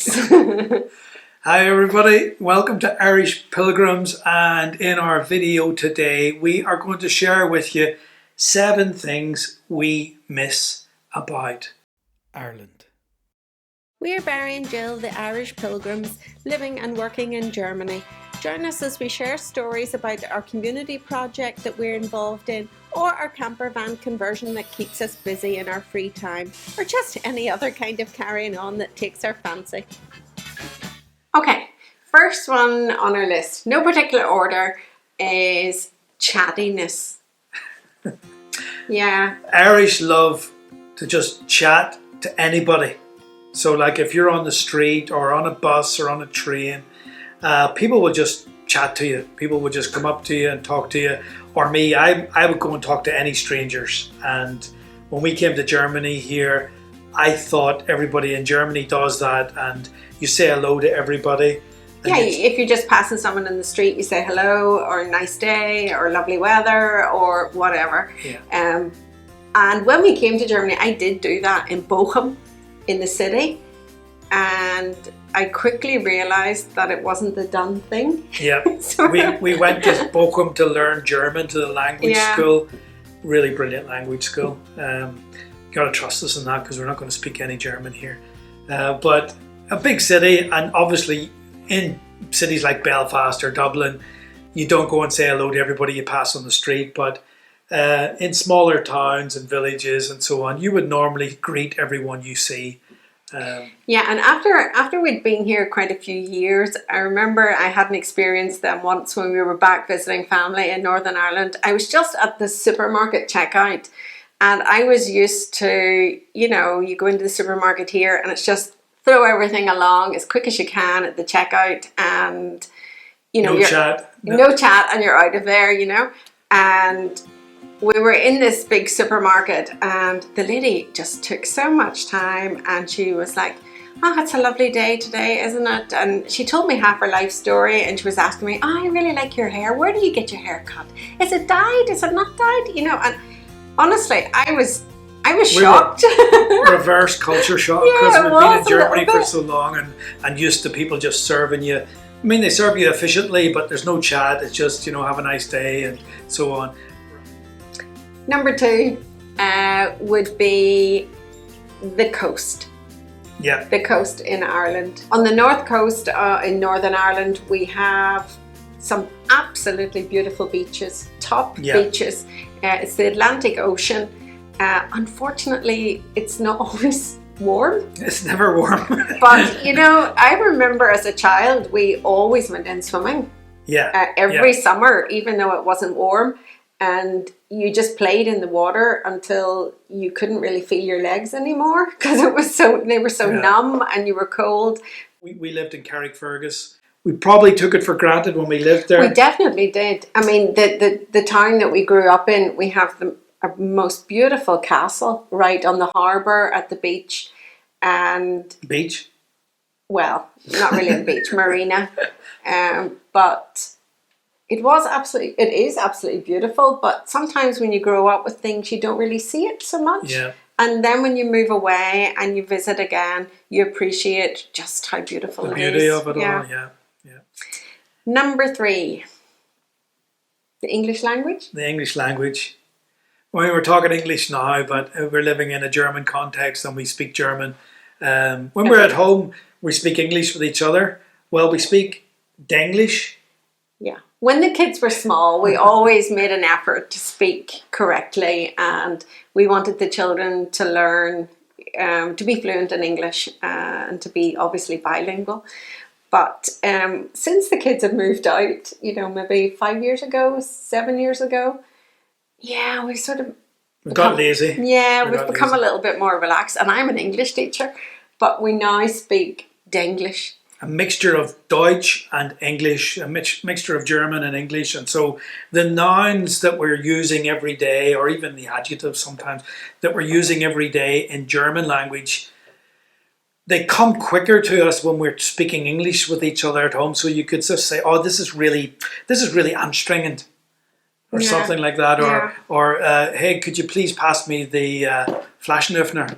Hi everybody, welcome to Irish Pilgrims, and in our video today we are going to share with you 7 things we miss about Ireland. We're Barry and Jill, the Irish Pilgrims, living and working in Germany. Join us as we share stories about our community project that we're involved in, or our camper van conversion that keeps us busy in our free time, or just any other kind of carrying on that takes our fancy. Okay, first one on our list, no particular order, is chattiness. Yeah. Irish love to just chat to anybody. So like if you're on the street or on a bus or on a train, people will just chat to you. People would just come up to you and talk to you. Or me, I would go and talk to any strangers. And when we came to Germany here, I thought everybody in Germany does that, and you say hello to everybody. Yeah, if you're just passing someone in the street, you say hello, or nice day, or lovely weather, or whatever. Yeah. And when we came to Germany, I did do that in Bochum, in the city, and I quickly realised that it wasn't the done thing. Yeah, we went to Bochum to learn German, to the language school. Really brilliant language school. Got to trust us in that because we're not going to speak any German here. But a big city, and obviously in cities like Belfast or Dublin, you don't go and say hello to everybody you pass on the street. But in smaller towns and villages and so on, you would normally greet everyone you see. Yeah, and after we'd been here quite a few years, I remember I had an experience then once when we were back visiting family in Northern Ireland. I was just at the supermarket checkout, and I was used to, you go into the supermarket here and it's just throw everything along as quick as you can at the checkout, and no chat and you're out of there, and we were in this big supermarket, and the lady just took so much time, and she was like, oh, it's a lovely day today, isn't it? And she told me half her life story, and she was asking me, oh, I really like your hair. Where do you get your hair cut? Is it dyed? Is it not dyed? And honestly, I was shocked. Reverse culture shock, because we've been in Germany for so long and used to people just serving you. I mean, they serve you efficiently, but there's no chat. It's just, have a nice day and so on. Number 2 would be the coast. Yeah. The coast in Ireland. On the north coast in Northern Ireland, we have some absolutely beautiful beaches, beaches. It's the Atlantic Ocean. Unfortunately, it's not always warm. It's never warm. But, I remember as a child, we always went in swimming. Yeah. Every summer, even though it wasn't warm. And you just played in the water until you couldn't really feel your legs anymore because they were so numb and you were cold. We lived in Carrickfergus. We probably took it for granted when we lived there. We definitely did. I mean, the town that we grew up in, we have the most beautiful castle right on the harbour at the beach. And beach? Well, not really a beach, marina. But it is absolutely beautiful, but sometimes when you grow up with things, you don't really see it so much. Yeah. And then when you move away and you visit again, you appreciate just how beautiful it is. The beauty of it all, yeah. Number 3, the English language. The English language. Well, we're talking English now, but we're living in a German context and we speak German. When we're at home, we speak English with each other. Well, we speak Denglish. Yeah. When the kids were small, we always made an effort to speak correctly, and we wanted the children to learn to be fluent in English and to be obviously bilingual. But since the kids have moved out, maybe 5 years ago, 7 years ago, we've got lazy. Yeah, we've become a little bit more relaxed, and I'm an English teacher, but we now speak Denglish. A mixture of Deutsch and English, a mixture of German and English. And so the nouns that we're using every day, or even the adjectives sometimes that we're using every day in German language, they come quicker to us when we're speaking English with each other at home. So you could just say, oh, this is really anstrengend, or something like that. Or hey, could you please pass me the Flaschenöffner?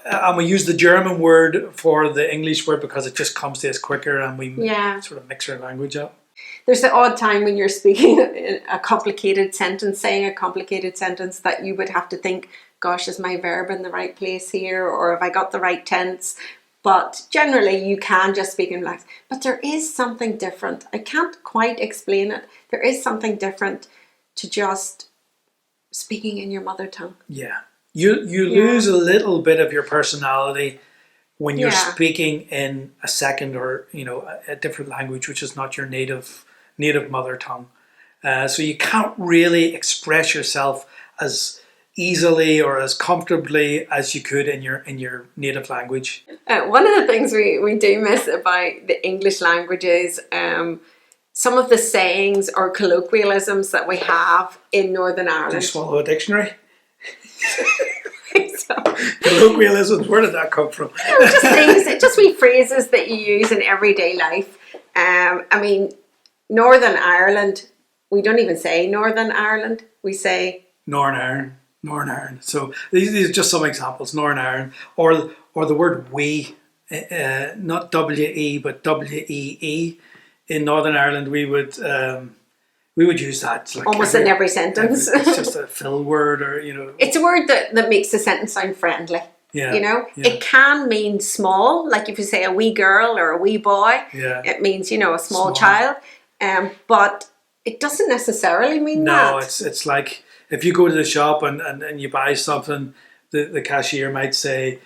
and we use the German word for the English word because it just comes to us quicker, and we sort of mix our language up. There's the odd time when you're speaking a complicated sentence, saying a complicated sentence, that you would have to think, gosh, is my verb in the right place here, or have I got the right tense? But generally you can just speak in relaxed. But there is something different. I can't quite explain it. There is something different to just speaking in your mother tongue. Yeah. You lose a little bit of your personality when you're speaking in a second or, a different language, which is not your native mother tongue. So you can't really express yourself as easily or as comfortably as you could in your native language. One of the things we do miss about the English language is some of the sayings or colloquialisms that we have in Northern Ireland. Did you swallow a dictionary? Colloquialisms, where did that come from? Just things, just wee phrases that you use in everyday life. I mean, Northern Ireland, we don't even say Northern Ireland, we say Northern Ireland. So these are just some examples. Northern Ireland, or the word we, not W-E but W-E-E. In Northern Ireland, we would use that like almost in every sentence. It's just a fill word, or It's a word that makes the sentence sound friendly. Yeah. It can mean small, like if you say a wee girl or a wee boy. Yeah. It means a small child. But it doesn't necessarily mean that. No, it's like if you go to the shop and you buy something, the cashier might say,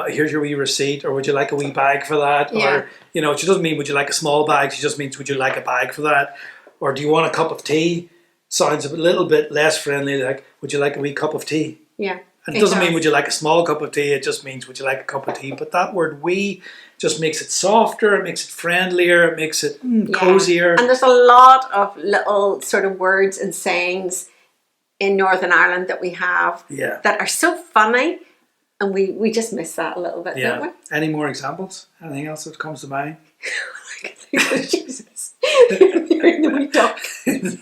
here's your wee receipt, or would you like a wee bag for that? Yeah. Or, she doesn't mean would you like a small bag, she just means would you like a bag for that? Or do you want a cup of tea? Sounds a little bit less friendly, like would you like a wee cup of tea? Yeah. And it doesn't mean would you like a small cup of tea, it just means would you like a cup of tea? But that word we just makes it softer, it makes it friendlier, it makes it cozier. And there's a lot of little sort of words and sayings in Northern Ireland that we have that are so funny, and we just miss that a little bit, don't we? Any more examples? Anything else that comes to mind? Jesus. You're the wee duck. You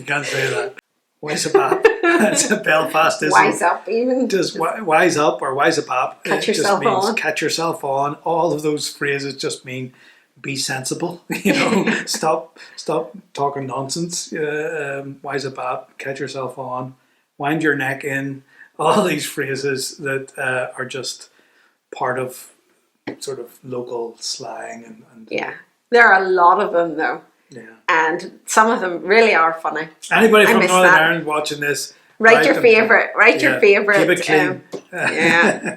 can't say that. Wise up. That's a Belfast, isn't Wise up, even. Just wise up or wise up. Catch yourself on. Catch yourself on. All of those phrases just mean be sensible. Stop talking nonsense. Wise up. Catch yourself on. Wind your neck in. All these phrases that are just part of sort of local slang and there are a lot of them though. Yeah. And some of them really are funny. Anybody from Northern Ireland watching this, write your favourite. Keep it clean.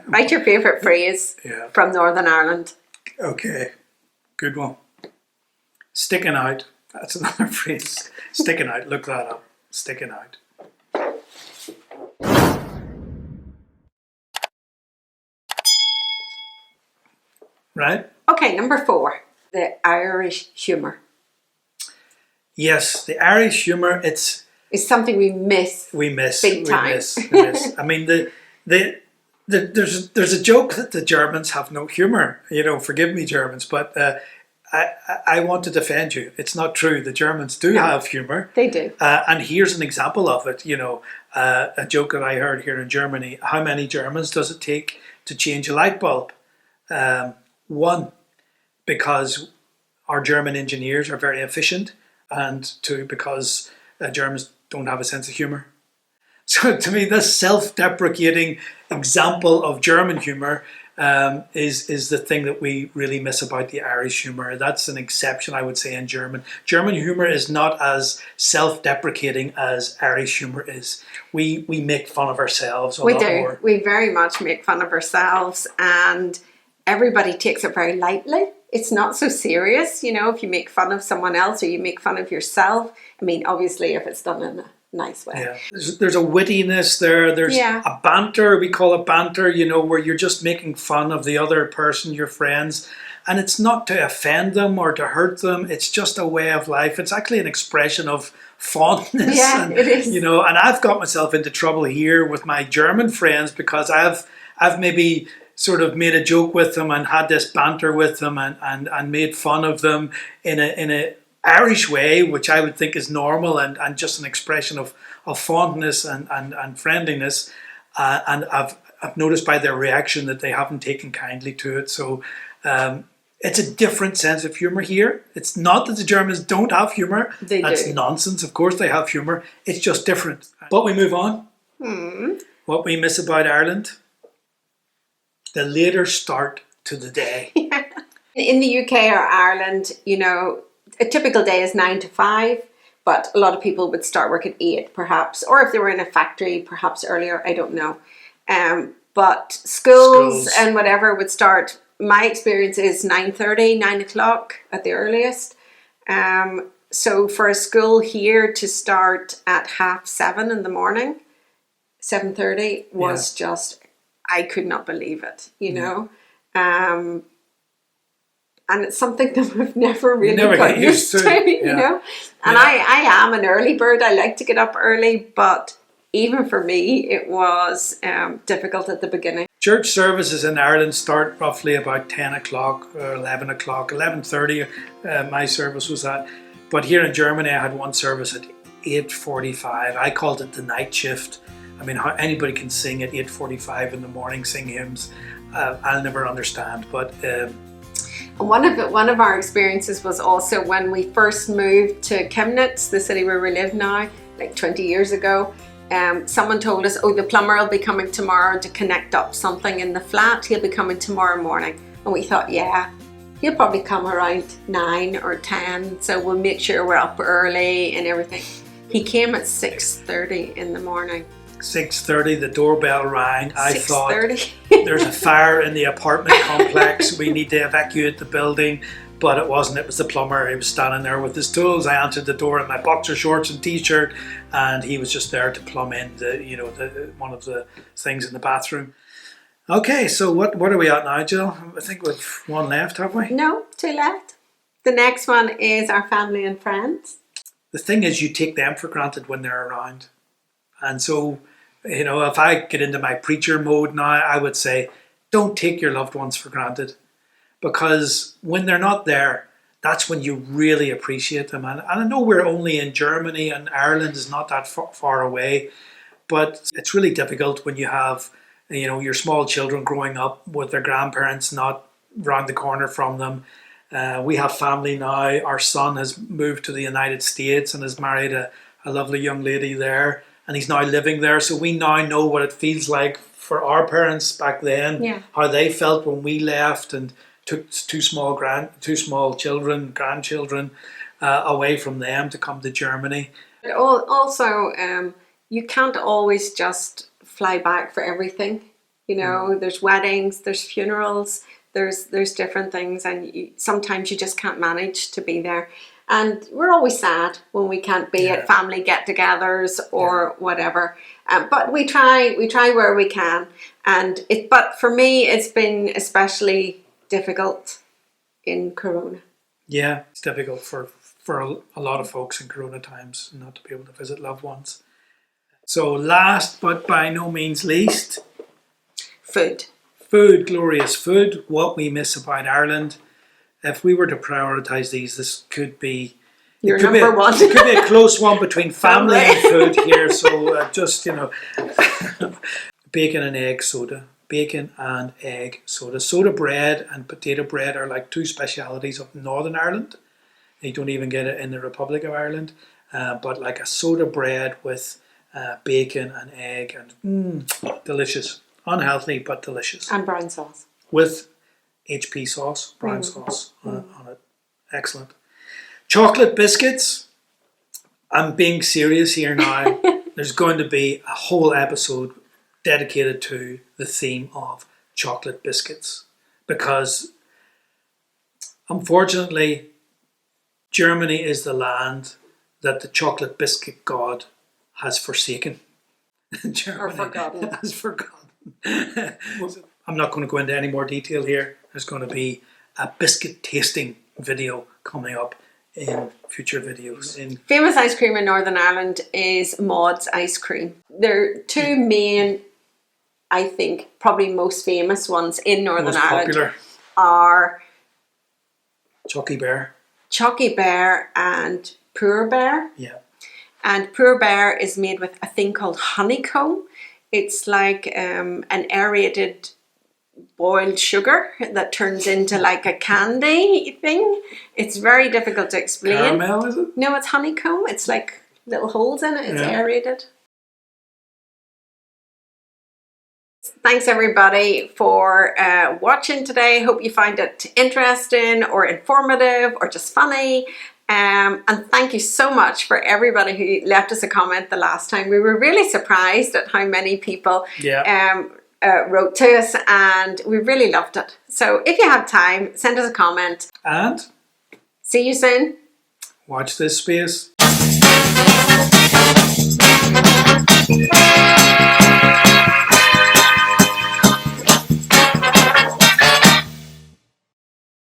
Write your favourite phrase from Northern Ireland. Okay. Good one. Sticking out. That's another phrase. Sticking out. Look that up. Sticking out. Right? Okay, number 4. The Irish humour. Yes, the Irish humour, it's something we miss. We miss. Big time. We miss. I mean, there's a joke that the Germans have no humour. Forgive me, Germans, but I want to defend you. It's not true. The Germans do have humour. They do. And here's an example of it. A joke that I heard here in Germany. How many Germans does it take to change a light bulb? 1, because our German engineers are very efficient, and 2, because Germans don't have a sense of humour. So to me, this self-deprecating example of German humour is the thing that we really miss about the Irish humour. That's an exception, I would say, in German. German humour is not as self-deprecating as Irish humour is. We make fun of ourselves a lot more. We very much make fun of ourselves, and everybody takes it very lightly. It's not so serious, if you make fun of someone else or you make fun of yourself. I mean, obviously, if it's done in a nice way. Yeah. There's a wittiness there. There's a banter. We call it banter, where you're just making fun of the other person, your friends. And it's not to offend them or to hurt them. It's just a way of life. It's actually an expression of fondness. Yeah, and, it is. And I've got myself into trouble here with my German friends because I've maybe sort of made a joke with them and had this banter with them and made fun of them in a Irish way, which I would think is normal and just an expression of fondness and friendliness. And I've noticed by their reaction that they haven't taken kindly to it. So it's a different sense of humour here. It's not that the Germans don't have humour. That's nonsense. Of course they have humour. It's just different. But we move on. What we miss about Ireland, the later start to the day. In the UK or Ireland, you know, a typical day is 9 to 5, but a lot of people would start work at 8 perhaps, or if they were in a factory, perhaps earlier, I don't know. But schools and whatever would start, my experience is 9:30, 9 o'clock at the earliest. So for a school here to start at 7:30 in the morning, 7:30 was just, I could not believe it, you know. And it's something that we've never really got used to, you know. And I am an early bird. I like to get up early, but even for me, it was difficult at the beginning. Church services in Ireland start roughly about 10 o'clock or 11 o'clock, 11:30 my service was at. But here in Germany, I had one service at 8:45. I called it the night shift. I mean, how anybody can sing at 8:45 in the morning, sing hymns. I'll never understand, but... One of our experiences was also when we first moved to Chemnitz, the city where we live now, like 20 years ago. Someone told us, oh, the plumber will be coming tomorrow to connect up something in the flat. He'll be coming tomorrow morning. And we thought, yeah, he'll probably come around 9 or 10. So we'll make sure we're up early and everything. He came at 6:30 in the morning. 6:30, the doorbell rang. I thought there's a fire in the apartment complex. We need to evacuate the building. But it wasn't. It was the plumber. He was standing there with his tools. I answered the door in my boxer shorts and t-shirt, and he was just there to plumb in one of the things in the bathroom. Okay, so what are we at now, Jill? I think we've one left, have we? No, 2 left. The next one is our family and friends. The thing is, you take them for granted when they're around. And so, you know, if I get into my preacher mode now, I would say, don't take your loved ones for granted. Because when they're not there, that's when you really appreciate them. And I know we're only in Germany and Ireland is not that far away, but it's really difficult when you have, you know, your small children growing up with their grandparents not round the corner from them. We have family now. Our son has moved to the United States and has married a lovely young lady there, and he's now living there. So we now know what it feels like for our parents back then, how they felt when we left and took two small grandchildren away from them to come to Germany. Also, you can't always just fly back for everything. You know, there's weddings, there's funerals, there's different things, and sometimes you just can't manage to be there. And we're always sad when we can't be at family get-togethers or whatever. But we try where we can. But for me, it's been especially difficult in Corona. Yeah, it's difficult for a lot of folks in Corona times not to be able to visit loved ones. So last but by no means least, food. Food, glorious food, what we miss about Ireland. If we were to prioritise these, this could be number one. It could be a close one between family and food here. So just, you know, bacon and egg soda. Bacon and egg soda. Soda bread and potato bread are like two specialities of Northern Ireland. You don't even get it in the Republic of Ireland. But like a soda bread with bacon and egg and delicious. Unhealthy but delicious. And brown sauce. With HP sauce, brown sauce on it. Excellent. Chocolate biscuits. I'm being serious here now. There's going to be a whole episode dedicated to the theme of chocolate biscuits, because unfortunately Germany is the land that the chocolate biscuit god has forsaken. Or forgotten. Has forgotten. I'm not going to go into any more detail here. There's going to be a biscuit tasting video coming up in future videos. Famous ice cream in Northern Ireland is Maud's ice cream. There are two main, I think, probably most famous ones in Northern Ireland popular are Chucky Bear and Poor Bear. Yeah. And Poor Bear is made with a thing called honeycomb. It's like an aerated boiled sugar that turns into like a candy thing. It's very difficult to explain. Caramel, is it? No, it's honeycomb. It's like little holes in it. It's aerated. Thanks everybody for watching today. Hope you find it interesting or informative or just funny. And thank you so much for everybody who left us a comment the last time. We were really surprised at how many people wrote to us, and we really loved it. So if you have time, send us a comment. And see you soon. Watch this space.